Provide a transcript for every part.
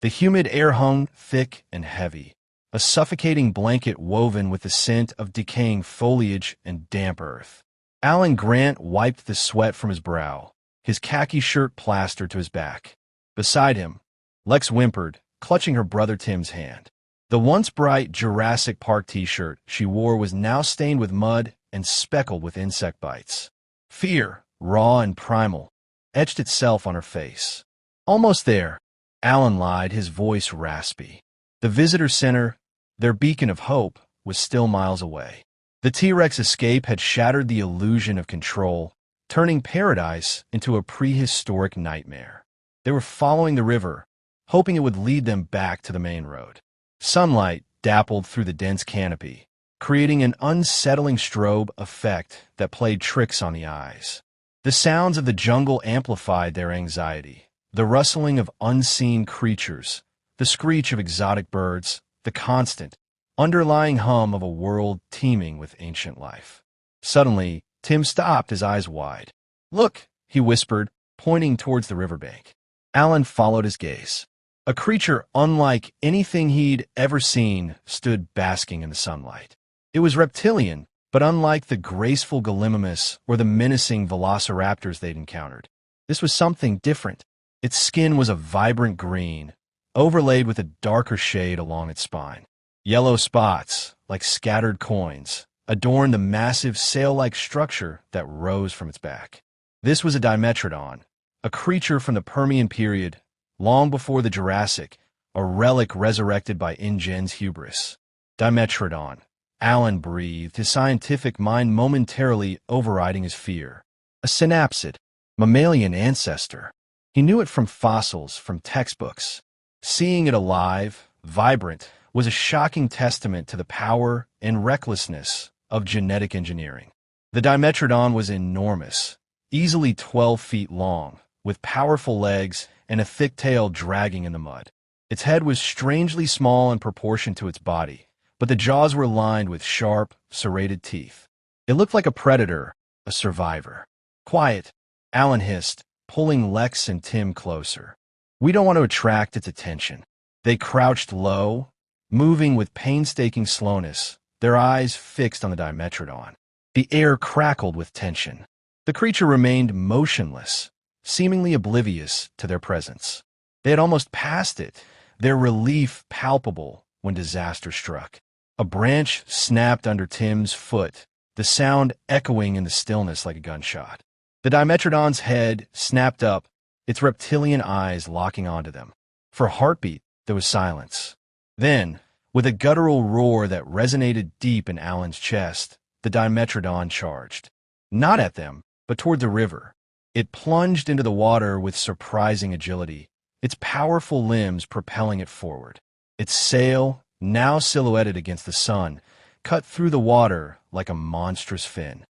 The humid air hung thick and heavy, a suffocating blanket woven with the scent of decaying foliage and damp earth. Alan Grant wiped the sweat from his brow, his khaki shirt plastered to his back. Beside him, Lex whimpered, clutching her brother Tim's hand. The once bright Jurassic Park t-shirt she wore was now stained with mud and speckled with insect bites. Fear, raw and primal, etched itself on her face. Almost there, Alan lied, his voice raspy. The visitor center, their beacon of hope, was still miles away. The T-Rex escape had shattered the illusion of control, turning paradise into a prehistoric nightmare. They were following the river, hoping it would lead them back to the main road. Sunlight dappled through the dense canopy, creating an unsettling strobe effect that played tricks on the eyes. The sounds of the jungle amplified their anxiety. The rustling of unseen creatures, the screech of exotic birds, the constant, underlying hum of a world teeming with ancient life. Suddenly, Tim stopped, his eyes wide. "Look," he whispered, pointing towards the riverbank. Alan followed his gaze. A creature unlike anything he'd ever seen stood basking in the sunlight. It was reptilian, but unlike the graceful Gallimimus or the menacing velociraptors they'd encountered. This was something different. Its skin was a vibrant green, overlaid with a darker shade along its spine. Yellow spots, like scattered coins, adorned the massive sail-like structure that rose from its back. This was a Dimetrodon, a creature from the Permian period, long before the Jurassic, a relic resurrected by InGen's hubris. Dimetrodon. Alan breathed, his scientific mind momentarily overriding his fear. A synapsid, mammalian ancestor. He knew it from fossils, from textbooks. Seeing it alive, vibrant, was a shocking testament to the power and recklessness of genetic engineering. The Dimetrodon was enormous, easily 12 feet long, with powerful legs and a thick tail dragging in the mud. Its head was strangely small in proportion to its body, but the jaws were lined with sharp, serrated teeth. It looked like a predator, a survivor. "Quiet," Alan hissed, pulling Lex and Tim closer. "We don't want to attract its attention." They crouched low, moving with painstaking slowness, their eyes fixed on the Dimetrodon. The air crackled with tension. The creature remained motionless, seemingly oblivious to their presence. They had almost passed it, their relief palpable when disaster struck. A branch snapped under Tim's foot, the sound echoing in the stillness like a gunshot. The Dimetrodon's head snapped up, its reptilian eyes locking onto them. For a heartbeat, there was silence. Then, with a guttural roar that resonated deep in Alan's chest, the Dimetrodon charged. Not at them, but toward the river. It plunged into the water with surprising agility, its powerful limbs propelling it forward. Its sail, now silhouetted against the sun, cut through the water like a monstrous fin.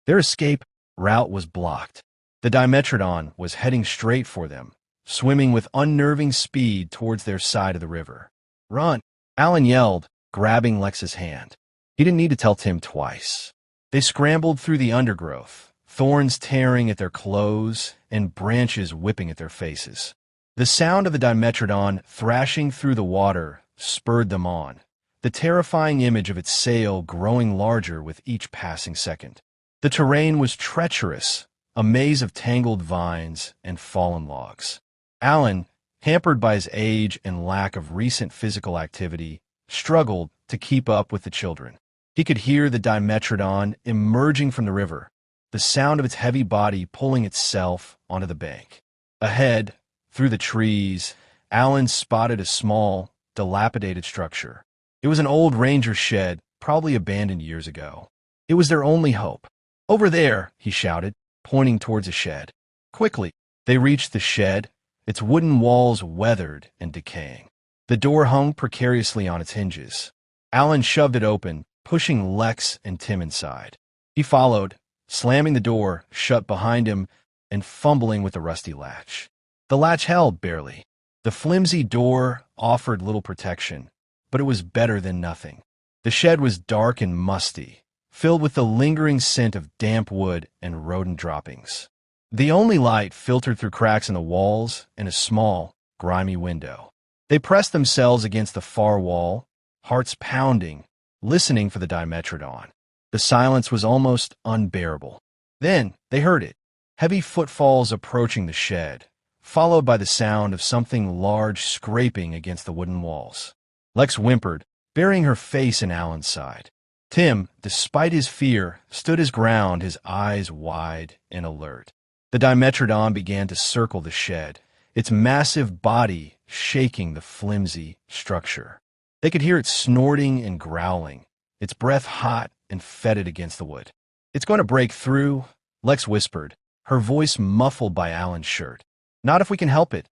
Their escape route was blocked. The Dimetrodon was heading straight for them, swimming with unnerving speed towards their side of the river. "Run!" Alan yelled, grabbing Lex's hand. He didn't need to tell Tim twice. They scrambled through the undergrowth, thorns tearing at their clothes and branches whipping at their faces. The sound of the Dimetrodon thrashing through the water spurred them on, the terrifying image of its sail growing larger with each passing second. The terrain was treacherous, a maze of tangled vines and fallen logs. Alan, hampered by his age and lack of recent physical activity, struggled to keep up with the children. He could hear the Dimetrodon emerging from the river, the sound of its heavy body pulling itself onto the bank. Ahead, through the trees, Alan spotted a small, dilapidated structure. It was an old ranger shed, probably abandoned years ago. It was their only hope. "Over there," he shouted, pointing towards a shed. Quickly, they reached the shed, its wooden walls weathered and decaying. The door hung precariously on its hinges. Alan shoved it open, pushing Lex and Tim inside. He followed, slamming the door shut behind him and fumbling with the rusty latch. The latch held barely. The flimsy door offered little protection, but it was better than nothing. The shed was dark and musty, filled with the lingering scent of damp wood and rodent droppings. The only light filtered through cracks in the walls and a small, grimy window. They pressed themselves against the far wall, hearts pounding, listening for the Dimetrodon. The silence was almost unbearable. Then they heard it, heavy footfalls approaching the shed, followed by the sound of something large scraping against the wooden walls. Lex whimpered, burying her face in Allan's side. Tim, despite his fear, stood his ground, his eyes wide and alert. The Dimetrodon began to circle the shed, its massive body shaking the flimsy structure. They could hear it snorting and growling, its breath hot and fetid against the wood. "It's going to break through," Lex whispered, her voice muffled by Allan's shirt. "Not if we can help it,"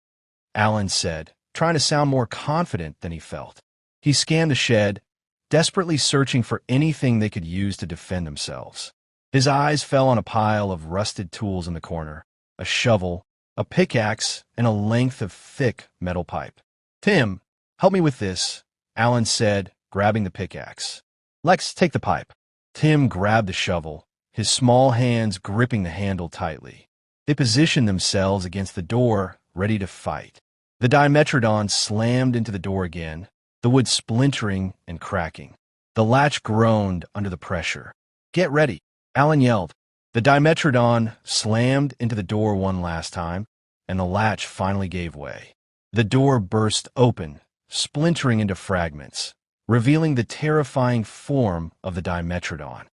Allan said, trying to sound more confident than he felt. He scanned the shed, desperately searching for anything they could use to defend themselves. His eyes fell on a pile of rusted tools in the corner, a shovel, a pickaxe, and a length of thick metal pipe. "Tim, help me with this," Allan said, grabbing the pickaxe. "Lex, take the pipe." Tim grabbed the shovel, his small hands gripping the handle tightly. They positioned themselves against the door, ready to fight. The Dimetrodon slammed into the door again, the wood splintering and cracking. The latch groaned under the pressure. "Get ready," Allan yelled. The Dimetrodon slammed into the door one last time, and the latch finally gave way. The door burst open, splintering into fragments, revealing the terrifying form of the Dimetrodon.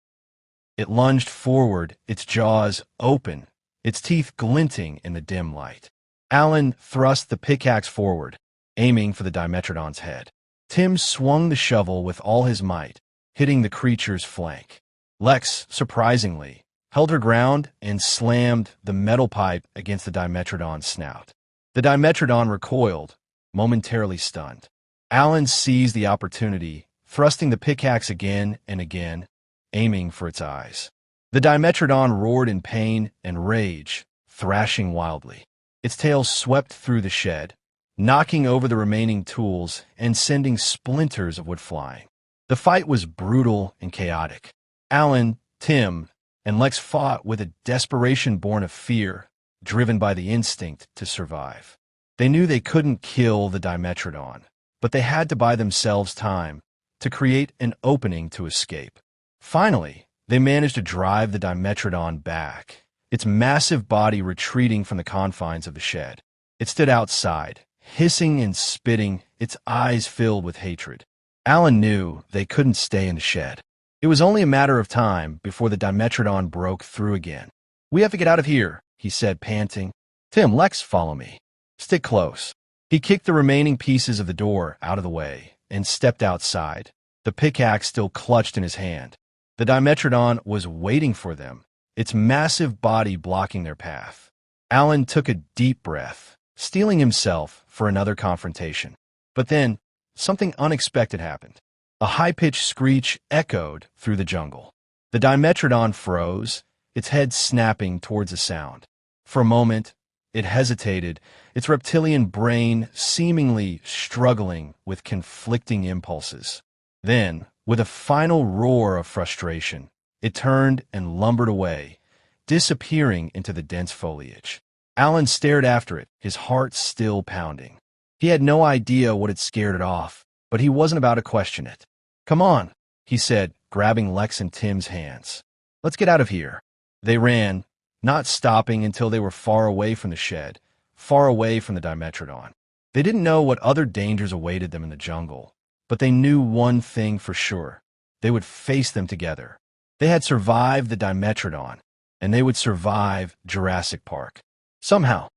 It lunged forward, its jaws open, its teeth glinting in the dim light. Allan thrust the pickaxe forward, aiming for the Dimetrodon's head. Tim swung the shovel with all his might, hitting the creature's flank. Lex, surprisingly, held her ground and slammed the metal pipe against the Dimetrodon's snout. The Dimetrodon recoiled, momentarily stunned. Allan seized the opportunity, thrusting the pickaxe again and again, aiming for its eyes. The Dimetrodon roared in pain and rage, thrashing wildly. Its tail swept through the shed, knocking over the remaining tools and sending splinters of wood flying. The fight was brutal and chaotic. Allan, Tim, and Lex fought with a desperation born of fear, driven by the instinct to survive. They knew they couldn't kill the Dimetrodon, but they had to buy themselves time to create an opening to escape. Finally, they managed to drive the Dimetrodon back, its massive body retreating from the confines of the shed. It stood outside, hissing and spitting, its eyes filled with hatred. Allan knew they couldn't stay in the shed. It was only a matter of time before the Dimetrodon broke through again. "We have to get out of here," he said, panting. "Tim, Lex, follow me. Stick close." He kicked the remaining pieces of the door out of the way and stepped outside, the pickaxe still clutched in his hand. The Dimetrodon was waiting for them, its massive body blocking their path. Allan took a deep breath, steeling himself for another confrontation. But then, something unexpected happened. A high-pitched screech echoed through the jungle. The Dimetrodon froze, its head snapping towards the sound. For a moment, it hesitated, its reptilian brain seemingly struggling with conflicting impulses. Then, with a final roar of frustration, it turned and lumbered away, disappearing into the dense foliage. Allan stared after it, his heart still pounding. He had no idea what had scared it off, but he wasn't about to question it. "Come on," he said, grabbing Lex and Tim's hands. "Let's get out of here." They ran, not stopping until they were far away from the shed, far away from the Dimetrodon. They didn't know what other dangers awaited them in the jungle, but they knew one thing for sure. They would face them together. They had survived the Dimetrodon, and they would survive Jurassic Park. Somehow.